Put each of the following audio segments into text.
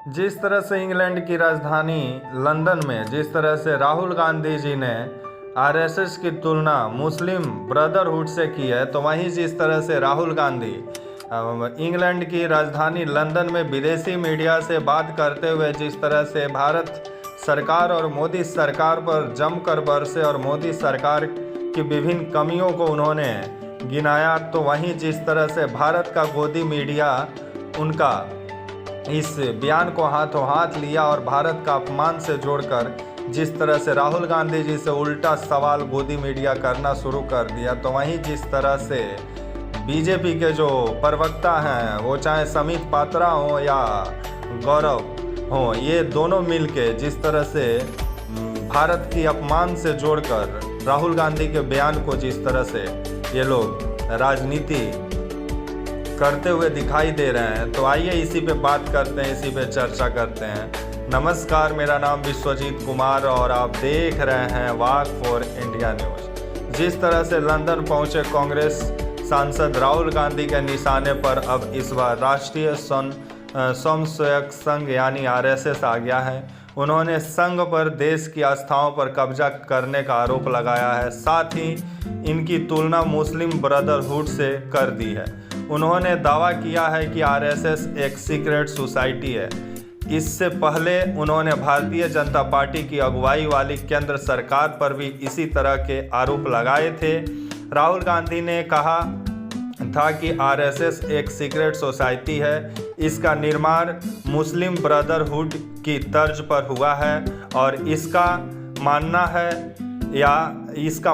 जिस तरह से इंग्लैंड की राजधानी लंदन में जिस तरह से राहुल गांधी जी ने आरएसएस की तुलना मुस्लिम ब्रदरहुड से की है, तो वहीं जिस तरह से राहुल गांधी इंग्लैंड की राजधानी लंदन में विदेशी मीडिया से बात करते हुए जिस तरह से भारत सरकार और मोदी सरकार पर जमकर बरसे और मोदी सरकार की विभिन्न कमियों को उन्होंने गिनाया, तो वहीं जिस तरह से भारत का गोदी मीडिया उनका इस बयान को हाथों हाथ लिया और भारत का अपमान से जोड़कर जिस तरह से राहुल गांधी जी से उल्टा सवाल गोदी मीडिया करना शुरू कर दिया, तो वहीं जिस तरह से बीजेपी के जो प्रवक्ता हैं, वो चाहे समित पात्रा हो या गौरव हो, ये दोनों मिलके जिस तरह से भारत की अपमान से जोड़कर राहुल गांधी के बयान को जिस तरह से ये लोग राजनीति करते हुए दिखाई दे रहे हैं, तो आइए इसी पे बात करते हैं, इसी पे चर्चा करते हैं। नमस्कार, मेरा नाम विश्वजीत कुमार और आप देख रहे हैं वाक फॉर इंडिया न्यूज़। जिस तरह से लंदन पहुंचे कांग्रेस सांसद राहुल गांधी के निशाने पर अब इस बार राष्ट्रीय स्वयंसेवक संघ यानी आरएसएस आ गया है। उन्होंने संघ पर देश की आस्थाओं पर कब्जा करने का आरोप लगाया है, साथ ही इनकी तुलना मुस्लिम ब्रदरहुड से कर दी है। उन्होंने दावा किया है कि आरएसएस एक सीक्रेट सोसाइटी है। इससे पहले उन्होंने भारतीय जनता पार्टी की अगुवाई वाली केंद्र सरकार पर भी इसी तरह के आरोप लगाए थे। राहुल गांधी ने कहा था कि आरएसएस एक सीक्रेट सोसाइटी है, इसका निर्माण मुस्लिम ब्रदरहुड की तर्ज पर हुआ है और इसका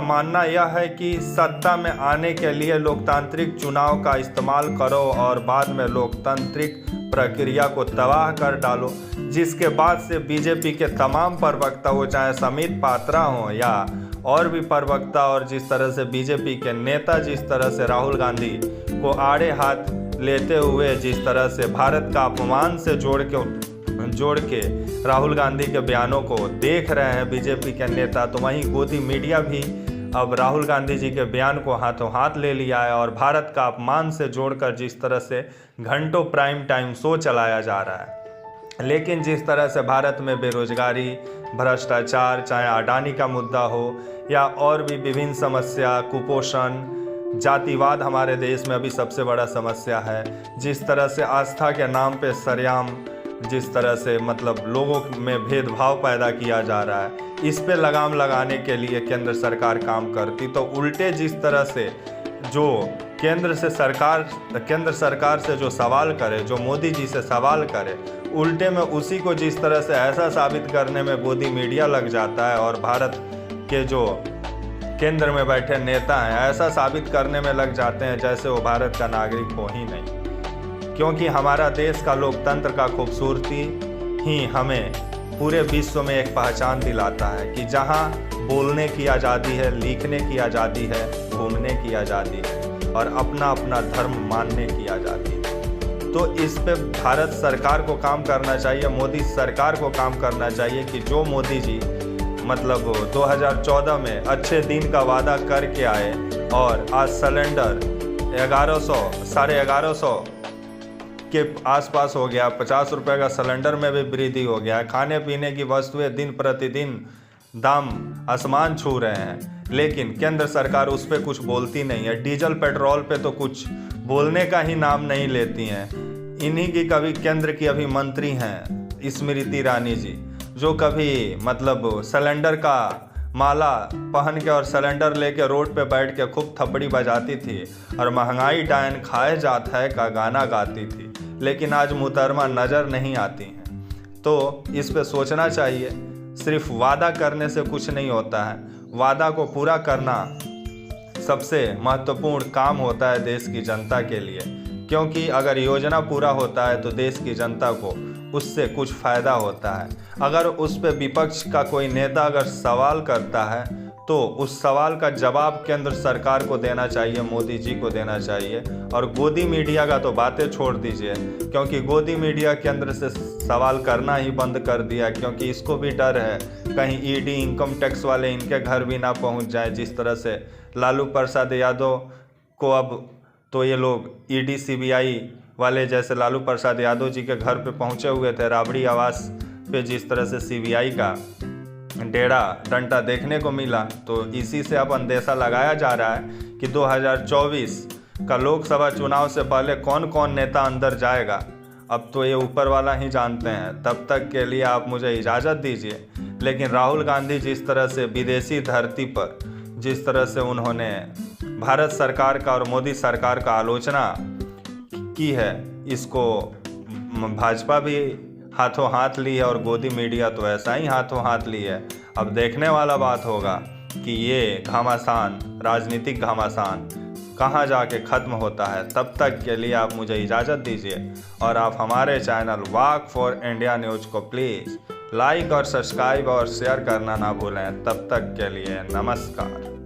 मानना यह है कि सत्ता में आने के लिए लोकतांत्रिक चुनाव का इस्तेमाल करो और बाद में लोकतांत्रिक प्रक्रिया को तबाह कर डालो। जिसके बाद से बीजेपी के तमाम प्रवक्ता हो, चाहे समित पात्रा हो या और भी प्रवक्ता, और जिस तरह से बीजेपी के नेता जिस तरह से राहुल गांधी को आड़े हाथ लेते हुए जिस तरह से भारत का अपमान से जोड़ के राहुल गांधी के बयानों को देख रहे हैं बीजेपी के नेता, तो वहीं गोदी मीडिया भी अब राहुल गांधी जी के बयान को हाथों हाथ ले लिया है और भारत का अपमान से जोड़कर जिस तरह से घंटों प्राइम टाइम शो चलाया जा रहा है। लेकिन जिस तरह से भारत में बेरोजगारी, भ्रष्टाचार, चाहे अडानी का मुद्दा हो या और भी विभिन्न समस्या, कुपोषण, जातिवाद हमारे देश में अभी सबसे बड़ा समस्या है। जिस तरह से आस्था के नाम पे सरेआम जिस तरह से लोगों में भेदभाव पैदा किया जा रहा है, इस पे लगाम लगाने के लिए केंद्र सरकार काम करती, तो उल्टे जिस तरह से जो केंद्र सरकार से जो सवाल करे, जो मोदी जी से सवाल करे, उल्टे में उसी को जिस तरह से ऐसा साबित करने में गोदी मीडिया लग जाता है और भारत के जो केंद्र में बैठे नेता हैं ऐसा साबित करने में लग जाते हैं जैसे वो भारत का नागरिक हो ही नहीं। क्योंकि हमारा देश का लोकतंत्र का खूबसूरती ही हमें पूरे विश्व में एक पहचान दिलाता है कि जहां बोलने की आज़ादी है, लिखने की आज़ादी है, घूमने की आज़ादी है और अपना अपना धर्म मानने की आज़ादी है। तो इस पे भारत सरकार को काम करना चाहिए, मोदी सरकार को काम करना चाहिए कि जो मोदी जी 2014 में अच्छे दिन का वादा करके आए और आज सिलेंडर 1100 के आसपास हो गया, 50 रुपये का सिलेंडर में भी वृद्धि हो गया है। खाने पीने की वस्तुएं दिन प्रतिदिन दाम आसमान छू रहे हैं, लेकिन केंद्र सरकार उस पर कुछ बोलती नहीं है। डीजल पेट्रोल पे तो कुछ बोलने का ही नाम नहीं लेती हैं। इन्हीं की कभी केंद्र की अभी मंत्री हैं स्मृति ईरानी जी, जो कभी सिलेंडर का माला पहन के और सिलेंडर लेके रोड पे बैठ के खूब थपड़ी बजाती थी और महंगाई डायन खाए जात है का गाना गाती थी, लेकिन आज मुहतरमा नज़र नहीं आती हैं। तो इस पे सोचना चाहिए। सिर्फ वादा करने से कुछ नहीं होता है, वादा को पूरा करना सबसे महत्वपूर्ण काम होता है देश की जनता के लिए, क्योंकि अगर योजना पूरा होता है तो देश की जनता को उससे कुछ फ़ायदा होता है। अगर उस पर विपक्ष का कोई नेता अगर सवाल करता है तो उस सवाल का जवाब केंद्र सरकार को देना चाहिए, मोदी जी को देना चाहिए। और गोदी मीडिया का तो बातें छोड़ दीजिए, क्योंकि गोदी मीडिया केंद्र से सवाल करना ही बंद कर दिया, क्योंकि इसको भी डर है कहीं ईडी इनकम टैक्स वाले इनके घर भी ना पहुंच जाए। जिस तरह से लालू प्रसाद यादव को अब तो ये लोग ईडी सीबीआई वाले जैसे लालू प्रसाद यादव जी के घर पे पहुंचे हुए थे। राबड़ी आवास पे जिस तरह से सीबीआई का डेरा डंडा देखने को मिला, तो इसी से अब अंदेशा लगाया जा रहा है कि 2024 का लोकसभा चुनाव से पहले कौन कौन नेता अंदर जाएगा, अब तो ये ऊपर वाला ही जानते हैं। तब तक के लिए आप मुझे इजाज़त दीजिए। लेकिन राहुल गांधी जिस तरह से विदेशी धरती पर जिस तरह से उन्होंने भारत सरकार का और मोदी सरकार का आलोचना की है, इसको भाजपा भी हाथों हाथ ली है और गोदी मीडिया तो ऐसा ही हाथों हाथ ली है। अब देखने वाला बात होगा कि ये घमासान, राजनीतिक घमासान कहाँ जाके ख़त्म होता है। तब तक के लिए आप मुझे इजाज़त दीजिए और आप हमारे channel walk for India news को प्लीज़ लाइक और सब्सक्राइब और शेयर करना ना भूलें। तब तक के लिए नमस्कार।